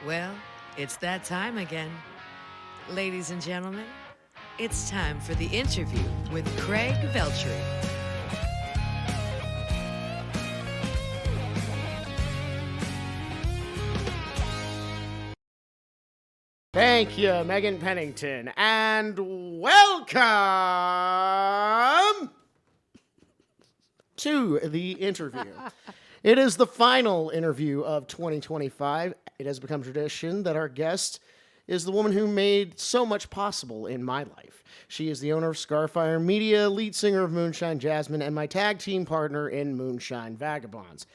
Well, it's that time again. Ladies and gentlemen, it's time for the interview with Craig-Veltri. Thank you, Megan Pennington, and welcome to the interview. It is the final interview of 2025. It has become tradition that our guest is the woman who made so much possible in my life. She is the owner of Scarfire Media, lead singer of Moonshine Jasmine, and my tag team partner in Moonshine Vagabonds.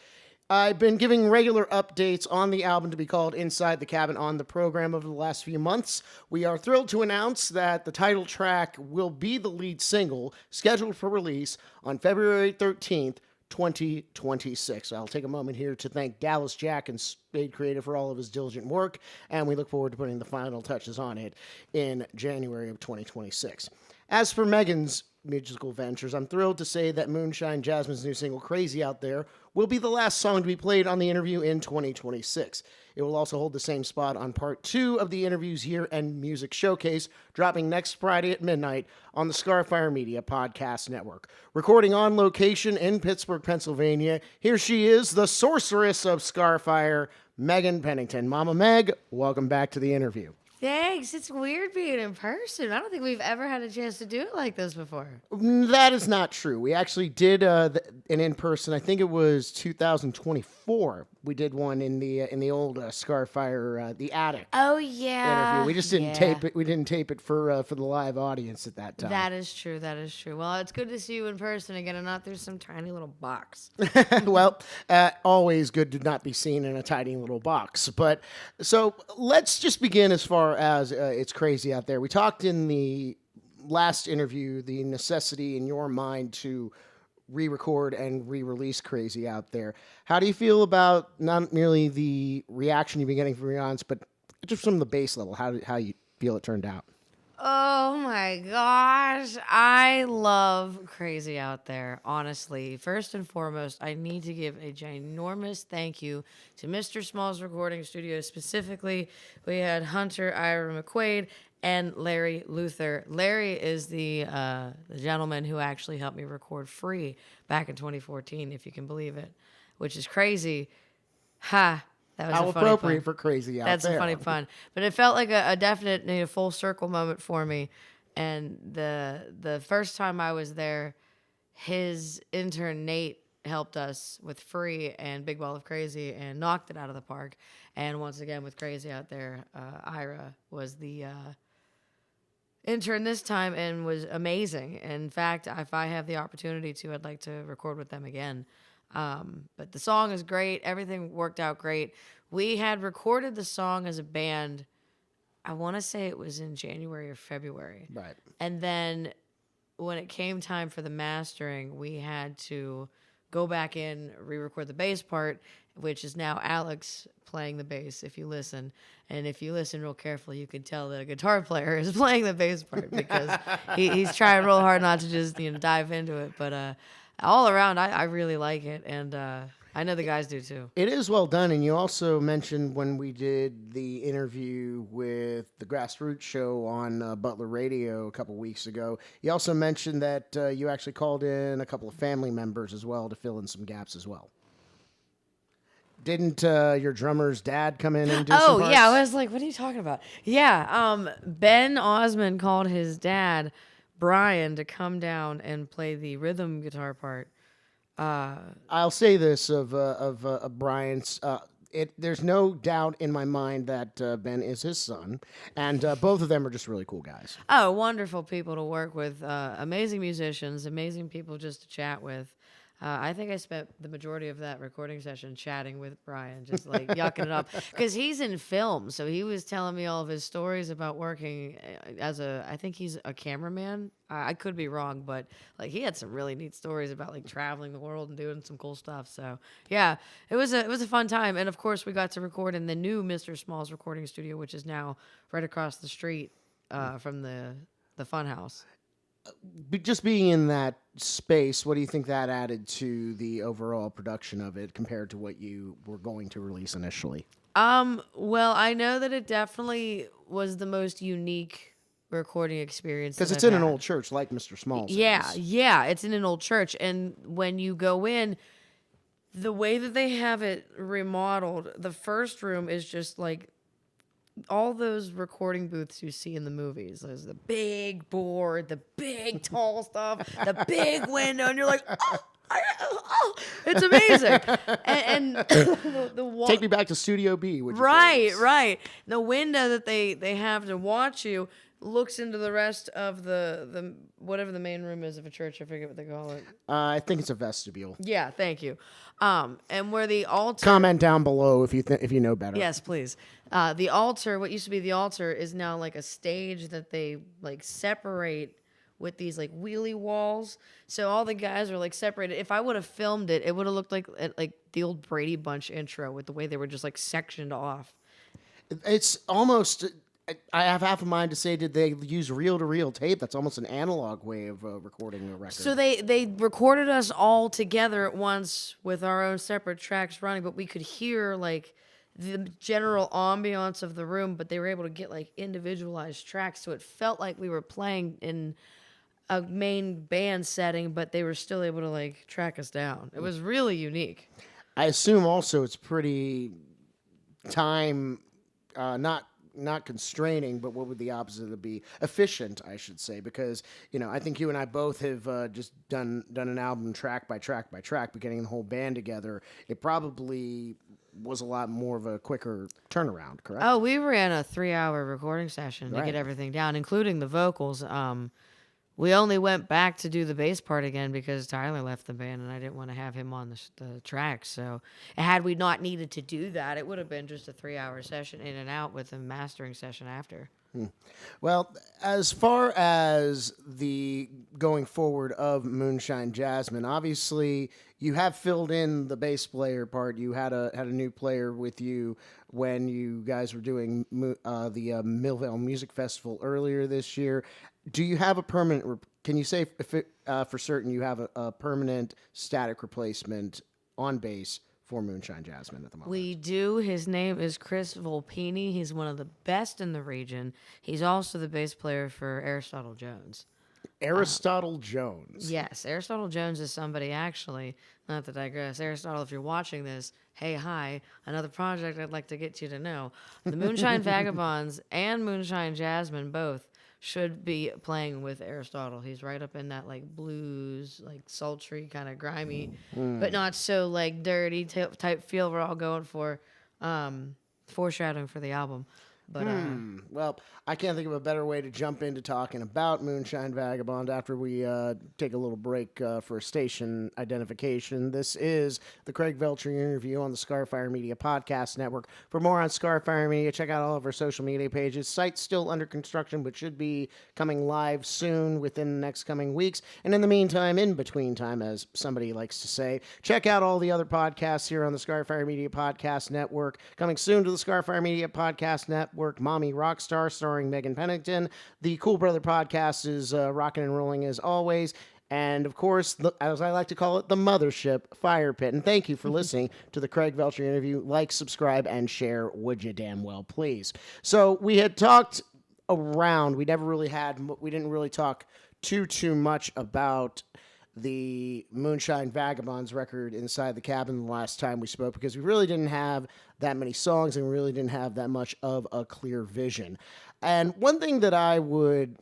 I've been giving regular updates on the album to be called Inside the Cabin on the program over the last few months. We are thrilled to announce that the title track will be the lead single, scheduled for release on February 13th, 2026. I'll take a moment here to thank Dallas Jack and Spade Creative for all of his diligent work, and we look forward to putting the final touches on it in January of 2026. As for Megan's musical ventures, I'm thrilled to say that Moonshine Jasmine's new single, Crazy Out There, will be the last song to be played on the interview in 2026. It will also hold the same spot on part 2 of the interviews here and music showcase, dropping next Friday at midnight on the Scarfire Media Podcast Network. Recording on location in Pittsburgh, Pennsylvania, here she is, the Sorceress of Scarfire, Megan Pennington. Mama Meg, welcome back to the interview. Thanks. It's weird being in person. I don't think we've ever had a chance to do it like this before. That is not true. We actually did an in-person. I think it was 2024. We did one in the old Scarfire, the attic. Oh yeah. Interview. We just didn't tape it. We didn't tape it for the live audience at that time. That is true. That is true. Well, it's good to see you in person again and not through some tiny little box. Well, always good to not be seen in a tiny little box. But so let's just begin as far as it's crazy out there. We talked in the last interview the necessity in your mind to re-record and re-release Crazy Out There. How do you feel about not merely the reaction you've been getting from your audience, but just from the base level, how you feel it turned out? Oh my gosh. I love Crazy Out There, honestly. First and foremost, I need to give a ginormous thank you to Mr. Small's recording studio. Specifically, we had Hunter Ira McQuaid and Larry Luther. Larry is the gentleman who actually helped me record Free back in 2014, if you can believe it, which is crazy. Ha! That was How a funny appropriate pun. for Crazy Out That's There. a funny pun, but it felt like a definite full circle moment for me. And the first time I was there, his intern Nate helped us with Free and Big Ball of Crazy and knocked it out of the park. And once again with Crazy Out There, Ira was the intern this time and was amazing. In fact, if I have the opportunity to, I'd like to record with them again. But the song is great. Everything worked out great. We had recorded the song as a band, I want to say it was in January or February. Right. And then when it came time for the mastering, we had to go back in, re-record the bass part, which is now Alex playing the bass, if you listen. And if you listen real carefully, you can tell that a guitar player is playing the bass part because he's trying real hard not to just dive into it. But all around, I really like it, and I know the guys do too. It is well done, and you also mentioned when we did the interview with the Grassroots Show on Butler Radio a couple weeks ago, you also mentioned that you actually called in a couple of family members as well to fill in some gaps as well. Didn't your drummer's dad come in and do some parts? Oh, yeah, I was like, what are you talking about? Yeah, Ben Osmond called his dad, Brian, to come down and play the rhythm guitar part. I'll say this of Brian's. There's no doubt in my mind that Ben is his son, and both of them are just really cool guys. Oh, wonderful people to work with, amazing musicians, amazing people just to chat with. I think I spent the majority of that recording session chatting with Brian, just like yucking it up. Because he's in film, so he was telling me all of his stories about working as I think he's a cameraman. I could be wrong, but like he had some really neat stories about like traveling the world and doing some cool stuff. So yeah, it was a fun time. And of course, we got to record in the new Mr. Small's recording studio, which is now right across the street from the Fun House. just being in that space, what do you think that added to the overall production of it compared to what you were going to release initially? Well, I know that it definitely was the most unique recording experience Because that it's I've in an had. old church like Mr. Smalls Yeah, is. yeah, it's in an old church, and when you go in, the way that they have it remodeled, the first room is just like all those recording booths you see in the movies. There's the big board, the big tall stuff, the big window, and you're like, it's amazing. And the wall. Take me back to Studio B, would you Right, please? right. The window that they have to watch you looks into the rest of the whatever the main room is of a church. I forget what they call it. I think it's a vestibule. Yeah, thank you. And where the altar. Comment down below if you know better. Yes, please. The altar, what used to be the altar, is now like a stage that they like separate with these like wheelie walls. So all the guys are like separated. If I would have filmed it, it would have looked like the old Brady Bunch intro with the way they were just like sectioned off. It's almost. I have half a mind to say, did they use reel-to-reel tape? That's almost an analog way of recording a record. So they recorded us all together at once with our own separate tracks running, but we could hear like the general ambiance of the room, but they were able to get like individualized tracks, so it felt like we were playing in a main band setting, but they were still able to like track us down. It was really unique. I assume also it's pretty time, not constraining, but what would the opposite of it be? Efficient, I should say, because I think you and I both have just done an album track by track by track, but getting the whole band together, it probably was a lot more of a quicker turnaround, correct? Oh, we ran a 3-hour recording session to Right. get everything down, including the vocals. We only went back to do the bass part again because Tyler left the band and I didn't want to have him on the track. So had we not needed to do that, it would have been just a 3-hour session in and out with a mastering session after. Well, as far as the going forward of Moonshine Jasmine, obviously you have filled in the bass player part. You had a new player with you when you guys were doing the Millvale Music Festival earlier this year. Do you have a permanent? Can you say if for certain you have a permanent static replacement on bass for Moonshine Jasmine at the moment? We do. His name is Chris Volpini. He's one of the best in the region. He's also the bass player for Aristotle Jones. Aristotle Jones. Yes, Aristotle Jones is somebody actually, not to digress. Aristotle, if you're watching this, hey, hi, another project I'd like to get you to know. The Moonshine Vagabonds and Moonshine Jasmine both should be playing with Aristotle. He's right up in that like blues, like sultry, kind of grimy, but not so like dirty type feel we're all going for. Foreshadowing for the album. But Well, I can't think of a better way to jump into talking about Moonshine Vagabond after we take a little break for station identification. This is the Craig-Veltri interview on the Scarfire Media Podcast Network. For more on Scarfire Media, check out all of our social media pages. Site's still under construction, but should be coming live soon within the next coming weeks. And in the meantime, in between time, as somebody likes to say, check out all the other podcasts here on the Scarfire Media Podcast Network. Coming soon to the Scarfire Media Podcast Network, Mommy Rockstar, starring Megan Pennington. The Cool Brother Podcast is rocking and rolling as always. And, of course, as I like to call it, the Mothership Fire Pit. And thank you for listening to the Craig-Veltri interview. Like, subscribe, and share, would you damn well please. So we had talked around. We didn't really talk too much about the Moonshine Vagabonds record Inside the Cabin the last time we spoke, because we really didn't have that many songs and we really didn't have that much of a clear vision. And one thing that I would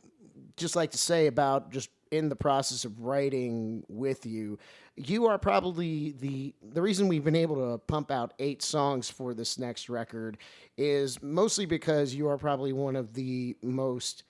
just like to say about just in the process of writing with you, you are probably the reason we've been able to pump out 8 songs for this next record is mostly because you are probably one of the most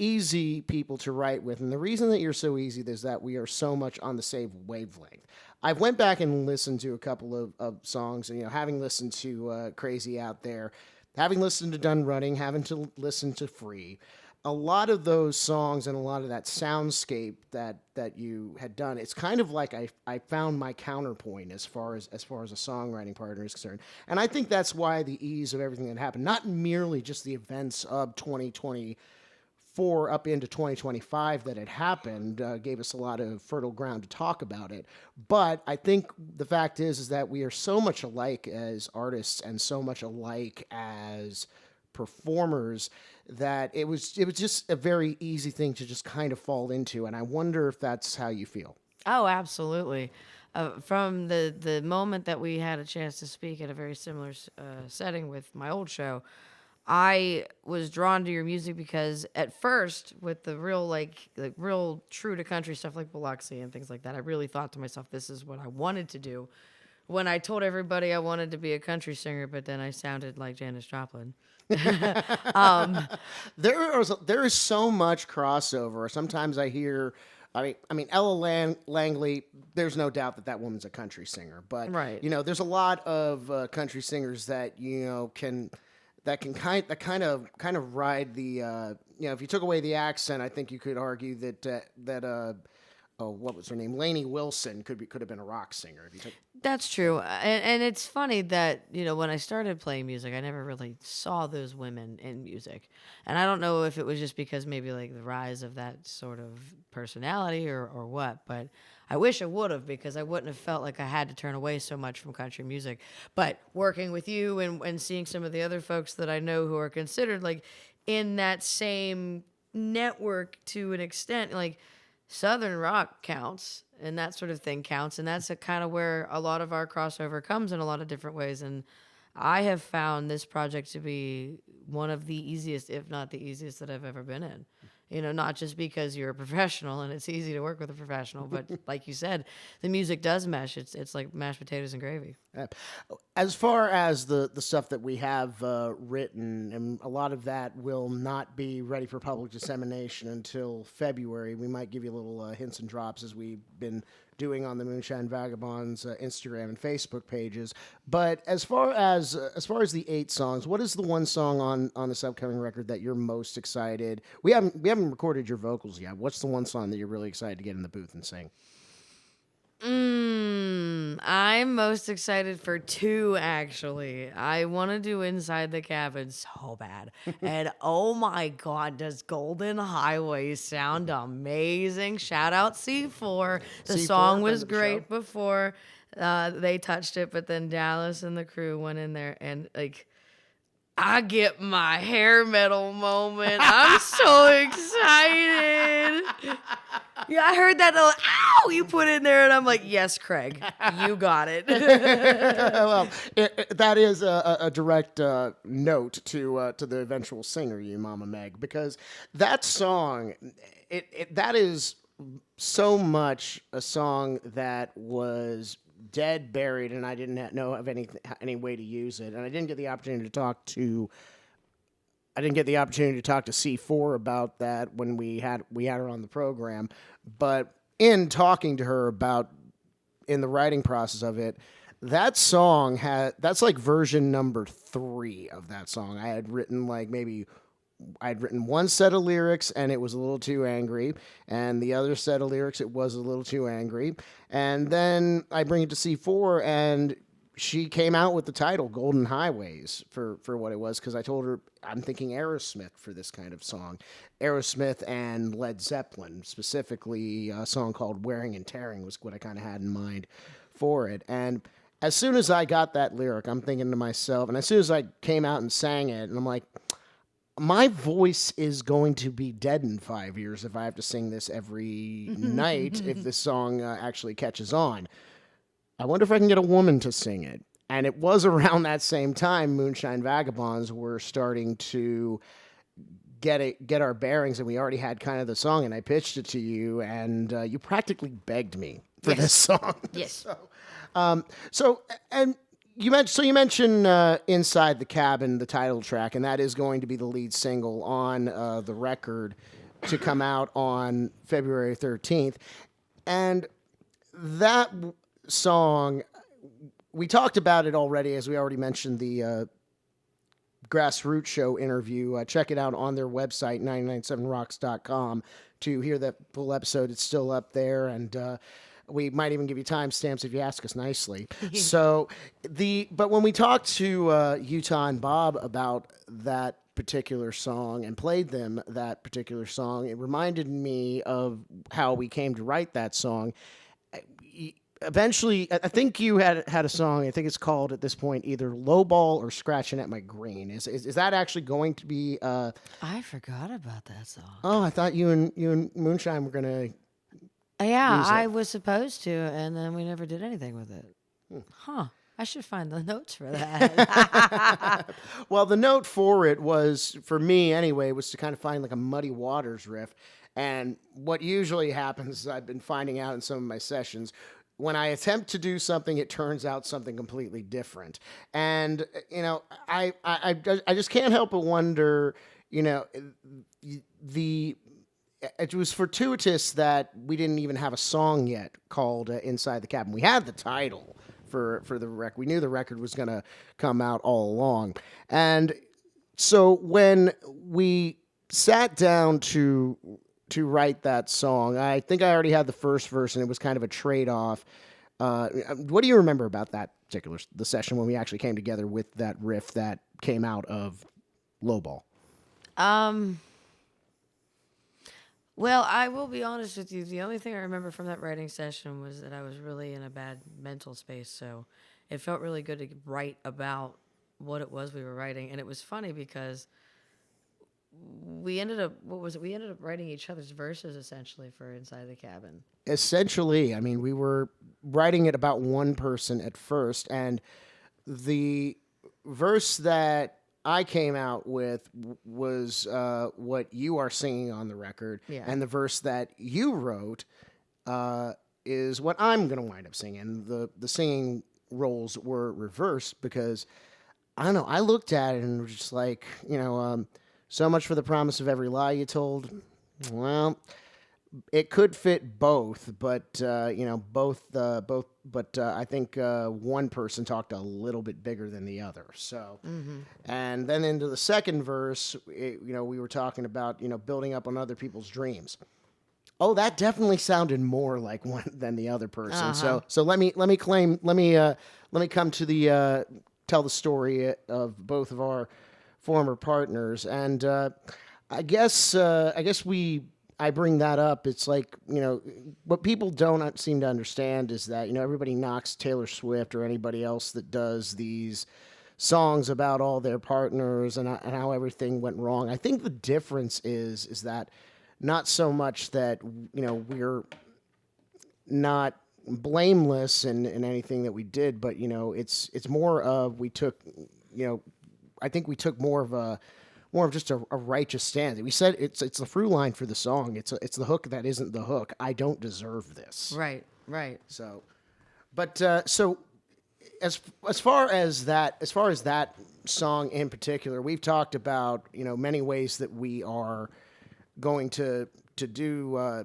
easy people to write with. And the reason that you're so easy is that we are so much on the same wavelength. I went back and listened to a couple of songs, and having listened to Crazy Out There, having listened to Done Running, having to listen to Free, a lot of those songs and a lot of that soundscape that you had done, it's kind of like I found my counterpoint as far as a songwriting partner is concerned. And I think that's why the ease of everything that happened, not merely just the events of 2024, before up into 2025 that it happened gave us a lot of fertile ground to talk about it. But I think the fact is that we are so much alike as artists and so much alike as performers that it was just a very easy thing to just kind of fall into. And I wonder if that's how you feel. Oh, absolutely. From the moment that we had a chance to speak at a very similar setting with my old show, I was drawn to your music because at first, with the real like real true to country stuff like Biloxi and things like that, I really thought to myself, this is what I wanted to do. When I told everybody I wanted to be a country singer, but then I sounded like Janis Joplin. There is so much crossover. Sometimes I hear, I mean, Ella Langley. There's no doubt that that woman's a country singer, but Right. there's a lot of country singers that can kind of ride the if you took away the accent, I think you could argue that what was her name, Lainey Wilson could have been a rock singer if you took. That's true. And it's funny that, when I started playing music, I never really saw those women in music. And I don't know if it was just because maybe like the rise of that sort of personality or what, but I wish I would have, because I wouldn't have felt like I had to turn away so much from country music. But working with you and seeing some of the other folks that I know who are considered like in that same network to an extent, like Southern rock counts and that sort of thing counts. And that's kind of where a lot of our crossover comes in a lot of different ways. And I have found this project to be one of the easiest, if not the easiest, that I've ever been in. Not just because you're a professional and it's easy to work with a professional, but like you said, the music does mesh. It's like mashed potatoes and gravy. As far as the stuff that we have written, and a lot of that will not be ready for public dissemination until February. We might give you little hints and drops as we've been doing on the Moonshine Vagabonds Instagram and Facebook pages. But as far as the 8 songs, what is the one song on this upcoming record that you're most excited? We haven't recorded your vocals yet. What's the one song that you're really excited to get in the booth and sing? I'm most excited for 2, actually. I want to do Inside the Cabin so bad. And oh my God, does Golden Highway sound amazing? Shout out C4. The C4, song was friend of the great show. before they touched it, but then Dallas and the crew went in there and like, I get my hair metal moment. I'm so excited. Yeah, I heard that. Ow! You put in there, and I'm like, yes, Craig, you got it. Well, that is a direct note to the eventual singer, you Mama Meg, because that song, that is so much a song that was dead, buried, and I didn't know of any way to use it, and I didn't get the opportunity to talk to. I didn't get the opportunity to talk to C4 about that when we had her on the program, but in talking to her about in the writing process of it, that song that's like version number 3 of that song. I had written one set of lyrics and it was a little too angry, and the other set of lyrics it was a little too angry, and then I bring it to C4 and she came out with the title Golden Highways for what it was, because I told her I'm thinking Aerosmith for this kind of song. Aerosmith and Led Zeppelin, specifically a song called Wearing and Tearing was what I kind of had in mind for it. And as soon as I got that lyric, I'm thinking to myself, and as soon as I came out and sang it, and I'm like, my voice is going to be dead in 5 years if I have to sing this every night if this song actually catches on. I wonder if I can get a woman to sing it. And it was around that same time Moonshine Vagabonds were starting to get our bearings, and we already had kind of the song, and I pitched it to you, and you practically begged me for this song. Yes. You mentioned Inside the Cabin, the title track, and that is going to be the lead single on the record to come out on February 13th. And that song, we talked about it already, as we already mentioned the Grassroots Show interview. Check it out on their website, 997rocks.com, to hear that full episode. It's still up there, and we might even give you timestamps if you ask us nicely. But when we talked to Utah and Bob about that particular song and played them that particular song, it reminded me of how we came to write that song. Eventually, I think you had a song. I think it's called at this point either "Lowball" or "Scratching at My Green." Is that actually going to be? I forgot about that song. Oh, I thought you and Moonshine were gonna. Yeah, use it. I was supposed to, and then we never did anything with it. Huh. I should find the notes for that. Well, the note for it was, for me anyway, was to kind of find like a Muddy Waters riff. And what usually happens, I've been finding out in some of my sessions, when I attempt to do something, it turns out something completely different. And, I just can't help but wonder, the it was fortuitous that we didn't even have a song yet called Inside the Cabin. We had the title for the record. We knew the record was going to come out all along. And so when we sat down to write that song, I think I already had the first verse, and it was kind of a trade-off. What do you remember about that the session when we actually came together with that riff that came out of Lowball? Well, I will be honest with you. The only thing I remember from that writing session was that I was really in a bad mental space. So it felt really good to write about what it was we were writing. And it was funny because we ended up, we ended up writing each other's verses essentially for Inside the Cabin. Essentially, I mean, we were writing it about one person at first, and the verse that I came out with was what you are singing on the record, Yeah. and the verse that you wrote is what I'm going to wind up singing. The singing roles were reversed because, I don't know, I looked at it and was just like, so much for the promise of every lie you told. Well, it could fit both, but both. But I think one person talked a little bit bigger than the other. So, and then into the second verse, we were talking about building up on other people's dreams. Oh, that definitely sounded more like one than the other person. So let me come to the tell the story of both of our former partners, and I guess I bring that up. It's like, what people don't seem to understand is that, everybody knocks Taylor Swift or anybody else that does these songs about all their partners and how everything went wrong. I think the difference is that not so much that, we're not blameless in anything that we did, but, it's more of we took, I think we took more of just a righteous stand. We said it's the through line for the song. It's the hook that isn't the hook. I don't deserve this. Right. So, but so as far as that song in particular, we've talked about many ways that we are going to do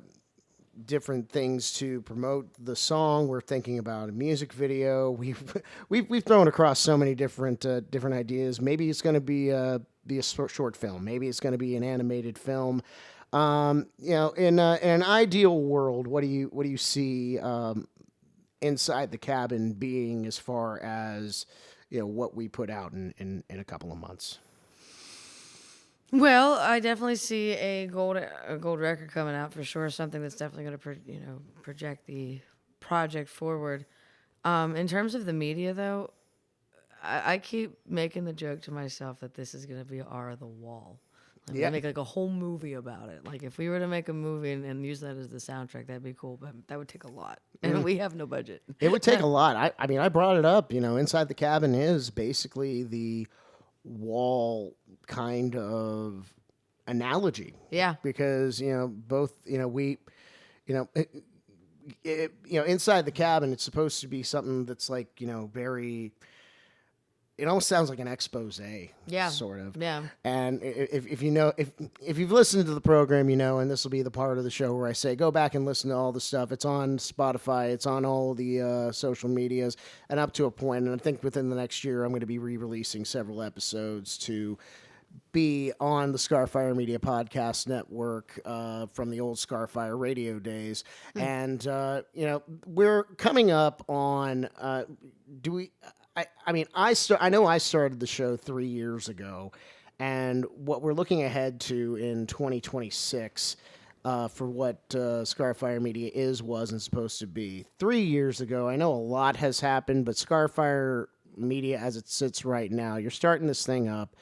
different things to promote the song. We're thinking about a music video. We've thrown across so many different ideas. Maybe it's going to be a short film. Maybe it's going to be an animated film. In an ideal world, what do you see Inside the Cabin being as far as what we put out in a couple of months? Well, I definitely see a gold record coming out for sure. Something that's definitely going to project the project forward. In terms of the media, though, I keep making the joke to myself that this is going to be our The Wall. Like, Yeah. make like a whole movie about it. Like if we were to make a movie and use that as the soundtrack, that'd be cool. But that would take a lot, and we have no budget. It would take a lot. I mean, I brought it up. Inside the Cabin is basically the Wall kind of analogy. Yeah. Because both we Inside the Cabin, it's supposed to be something that's like very. It almost sounds like an expose, Yeah. sort of. Yeah. And if you've listened to the program, and this will be the part of the show where I say, go back and listen to all the stuff. It's on Spotify. It's on all the social medias, and up to a point. And I think within the next year, I'm going to be re-releasing several episodes to be on the Scarfire Media Podcast Network from the old Scarfire radio days. And, we're coming up on, I know I started the show 3 years ago, And what we're looking ahead to in 2026 for what Scarfire Media was, and supposed to be. 3 years ago, I know a lot has happened, but Scarfire Media, as it sits right now, you're starting this thing up.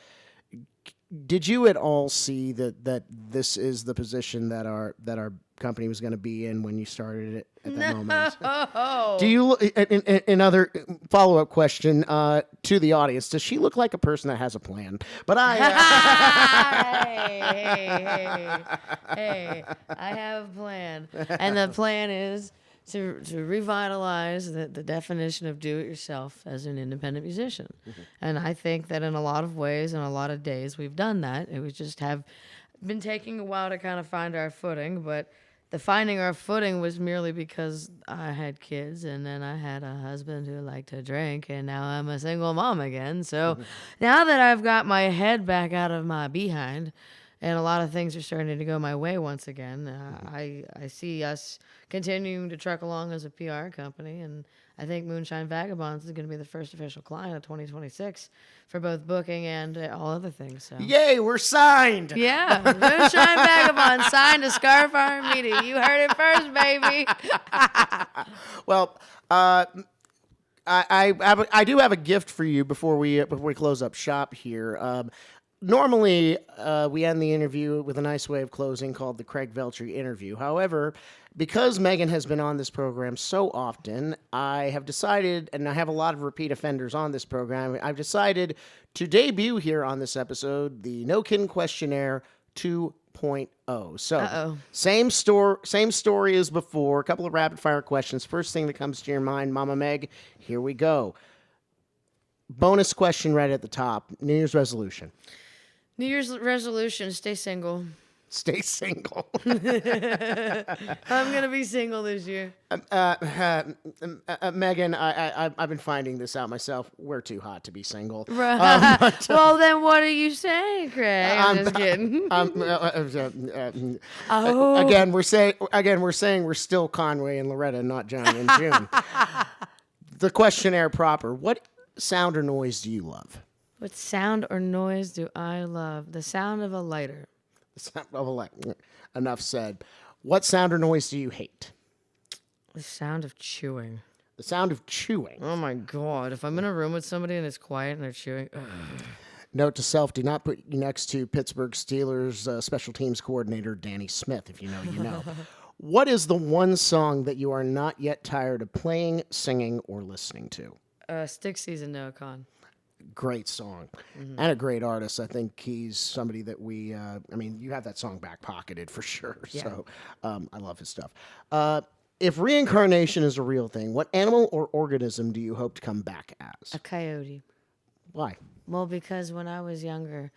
Did you at all see that this is the position that our company was going to be in when you started it at that moment? Do you, another follow-up question to the audience, does she look like a person that has a plan? But hey, I have a plan. And the plan is to revitalize the definition of do-it-yourself as an independent musician. Mm-hmm. And I think that in a lot of ways and a lot of days we've done that. It was just have been taking a while to kind of find our footing, but the finding our footing was merely because I had kids, and then I had a husband who liked to drink, and now I'm a single mom again. So now that I've got my head back out of my behind, and a lot of things are starting to go my way once again, I see us continuing to truck along as a PR company, and I think Moonshine Vagabonds is going to be the first official client of 2026 for both booking and all other things. So. Yay, we're signed! Yeah, Moonshine Vagabonds signed to Scarfire Media. You heard it first, baby. Well, I do have a gift for you before we close up shop here. Normally, we end the interview with a nice way of closing called the Craig-Veltri interview. However, because Megan has been on this program so often, I have decided, and I have a lot of repeat offenders on this program, I've decided to debut here on this episode the No Kiddin Questionnaire 2.0. So, same story as before, a couple of rapid-fire questions. First thing that comes to your mind, Mama Meg, here we go. Bonus question right at the top, New Year's resolution. New Year's resolution, stay single. Stay single. I'm going to be single this year. Megan, I've been finding this out myself. We're too hot to be single. Right. Well, then what are you saying, Craig? I'm just kidding. Again, we're saying we're still Conway and Loretta, not Johnny and June. The questionnaire proper. What sound or noise do you love? What sound or noise do I love? The sound of a lighter. The sound of a lighter. Enough said. What sound or noise do you hate? The sound of chewing. The sound of chewing. Oh my God. If I'm in a room with somebody and it's quiet and they're chewing. Note to self, do not put you next to Pittsburgh Steelers special teams coordinator Danny Smith. If you know, you know. What is the one song that you are not yet tired of playing, singing, or listening to? Stick Season, Noah Khan. Great song. Mm-hmm. And a great artist. I think he's somebody that we, you have that song back pocketed for sure. Yeah. So I love his stuff. If reincarnation is a real thing, what animal or organism do you hope to come back as? A coyote. Why? Well, because when I was younger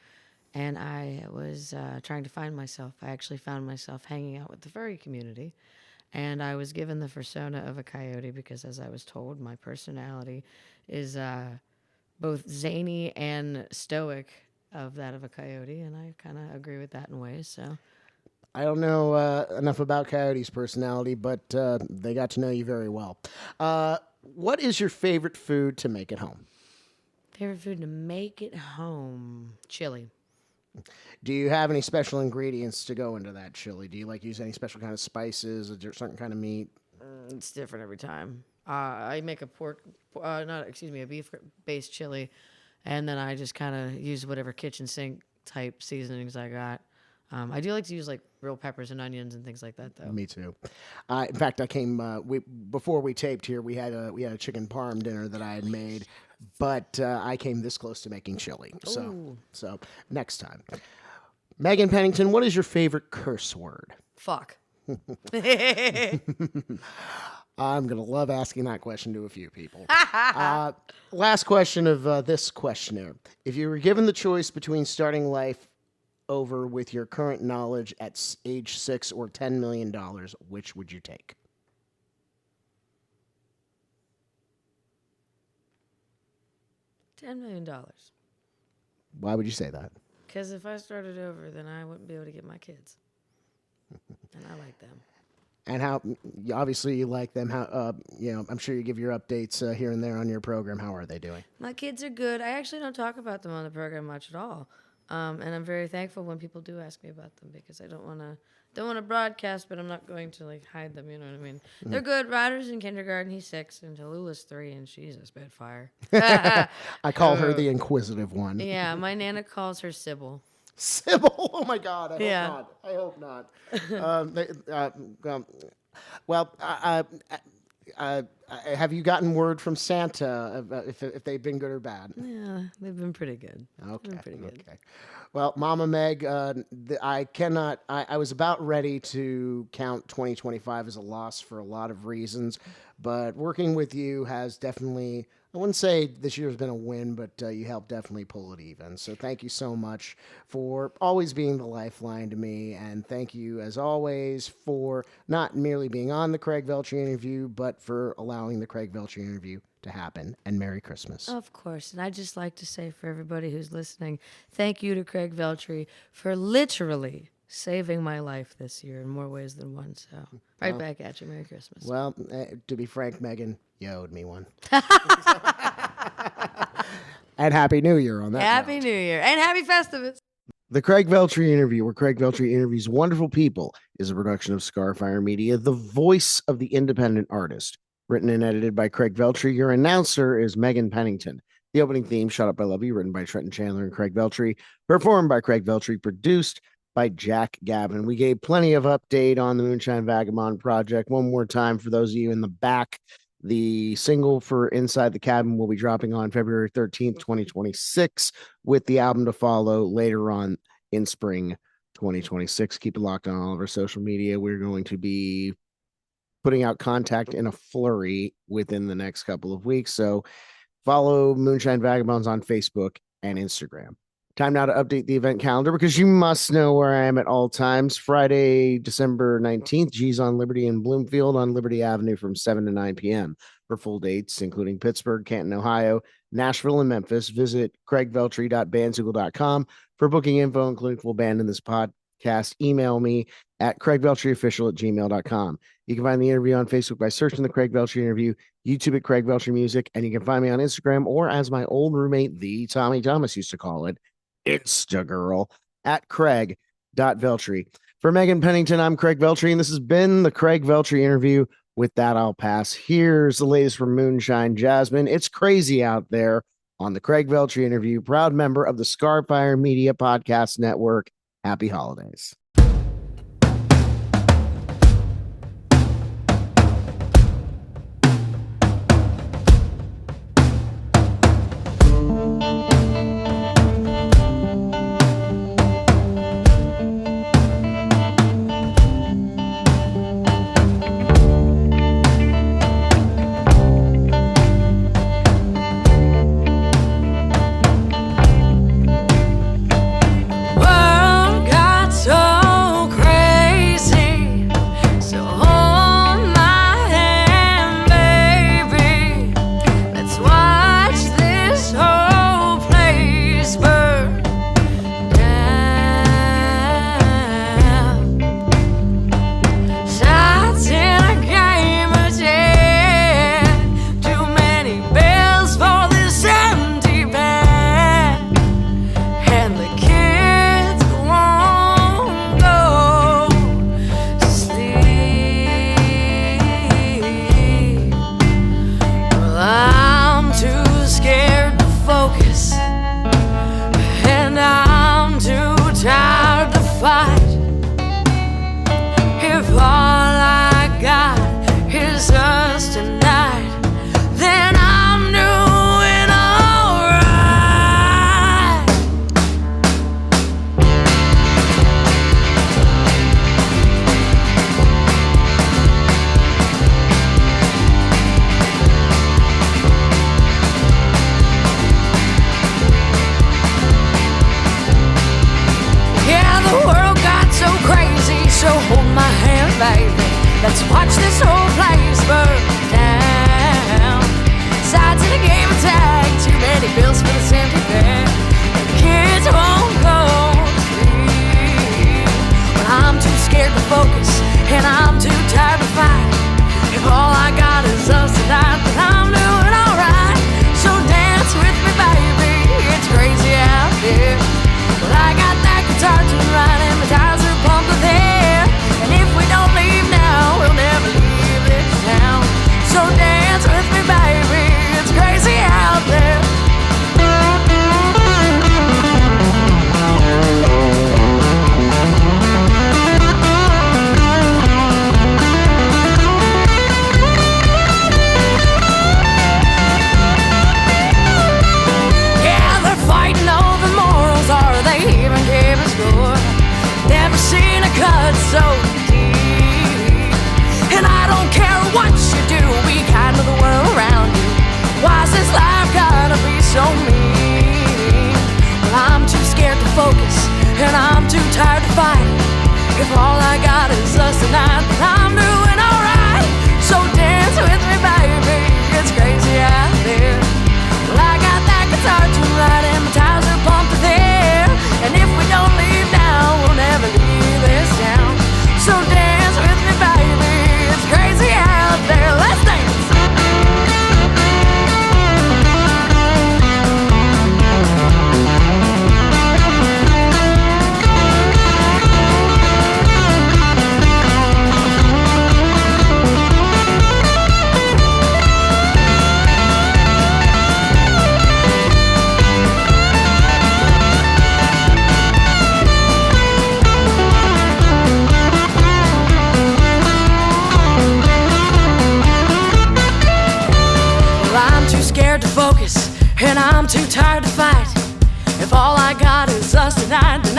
and I was trying to find myself, I actually found myself hanging out with the furry community. And I was given the persona of a coyote because, as I was told, my personality is both zany and stoic of that of a coyote, and I kind of agree with that in ways. So, I don't know enough about coyote's personality, but they got to know you very well. What is your favorite food to make at home? Favorite food to make at home? Chili. Do you have any special ingredients to go into that chili? Do you use any special kind of spices? Is there a certain kind of meat? It's different every time. I make a beef-based chili, and then I just kind of use whatever kitchen sink type seasonings I got. I do like to use real peppers and onions and things like that, though. Me too. In fact, I came before we taped here. We had a chicken parm dinner that I had made, but I came this close to making chili. So next time, Megan Pennington, what is your favorite curse word? Fuck. I'm going to love asking that question to a few people. Last question of this questionnaire. If you were given the choice between starting life over with your current knowledge at age 6 or $10 million, which would you take? $10 million. Why would you say that? Because if I started over, then I wouldn't be able to get my kids. And I like them. And how, obviously you like them. How, I'm sure you give your updates here and there on your program. How are they doing? My kids are good. I actually don't talk about them on the program much at all. And I'm very thankful when people do ask me about them because I don't want to broadcast, but I'm not going to like hide them. You know what I mean? They're good. Ryder's in kindergarten. He's 6, and Tallulah's 3, and she's a spitfire. I call her the inquisitive one. Yeah, my Nana calls her Sybil. Sybil. Oh my God. I hope not. Have you gotten word from Santa if they've been good or bad? Yeah, they've been pretty good. Okay. Well, Mama Meg, I cannot. I was about ready to count 2025 as a loss for a lot of reasons, but working with you has definitely. I wouldn't say this year's been a win, but you helped definitely pull it even. So thank you so much for always being the lifeline to me. And thank you, as always, for not merely being on the Craig-Veltri interview, but for allowing the Craig-Veltri interview to happen. And Merry Christmas. Of course. And I'd just like to say for everybody who's listening, thank you to Craig-Veltri for literally saving my life this year in more ways than one. So back at you. Merry Christmas. Well, to be frank, Megan, you owed me one. And Happy New Year on that. Happy New Year and Happy Festivus. The Craig-Veltri interview, where Craig-Veltri interviews wonderful people, is a production of Scarfire Media, the voice of the independent artist. Written and edited by Craig-Veltri. Your announcer is Megan Pennington. The opening theme, Shut Up I Love You, written by Trenton Chandler and Craig-Veltri. Performed by Craig-Veltri. Produced by Jack Gavin. We gave plenty of update on the Moonshine Vagabond project. One more time for those of you in the back. The single for Inside the Cabin will be dropping on February 13th, 2026, with the album to follow later on in spring 2026. Keep it locked on all of our social media. We're going to be putting out contact in a flurry within the next couple of weeks. So follow Moonshine Vagabonds on Facebook and Instagram. Time now to update the event calendar because you must know where I am at all times. Friday, December 19th, G's on Liberty in Bloomfield on Liberty Avenue from 7 to 9 p.m. For full dates, including Pittsburgh, Canton, Ohio, Nashville, and Memphis, visit craig-veltri.bandsigle.com. For booking info, including full band in this podcast, email me at craig-veltri@gmail.com. You can find the interview on Facebook by searching the Craig-Veltri interview, YouTube at Craig-Veltri Music, and you can find me on Instagram, or as my old roommate, the Tommy Thomas, used to call it, Instagirl, at craig.veltri. For Megan Pennington, I'm Craig-Veltri, and this has been the Craig-Veltri interview. With that, I'll pass. Here's the latest from Moonshine Jasmine. It's crazy out there on the Craig-Veltri interview. Proud member of the Scarfire Media Podcast Network. Happy holidays. Let's watch this whole place burn down. Sides in a game of tag, too many bills for this empty bed. The kids won't go to sleep. Well, I'm too scared to focus, and I'm too tired to fight. If all I got is us tonight, then I'm doing alright. So dance with me, baby, it's crazy out there. Well, cut so deep. And I don't care what you do, be kind to the world around you. Why's this life gotta be so mean? Well, I'm too scared to focus, and I'm too tired to fight. If all I got is us tonight, then I'm doing alright. So dance with me, baby, it's crazy out there. Well, I got that guitar tuned right and my tires are pumped to there. And if we don't leave now, we'll never leave this town. So dance with me, baby, it's crazy out there. Let's dance. To focus, and I'm too tired to fight. If all I got is us tonight, then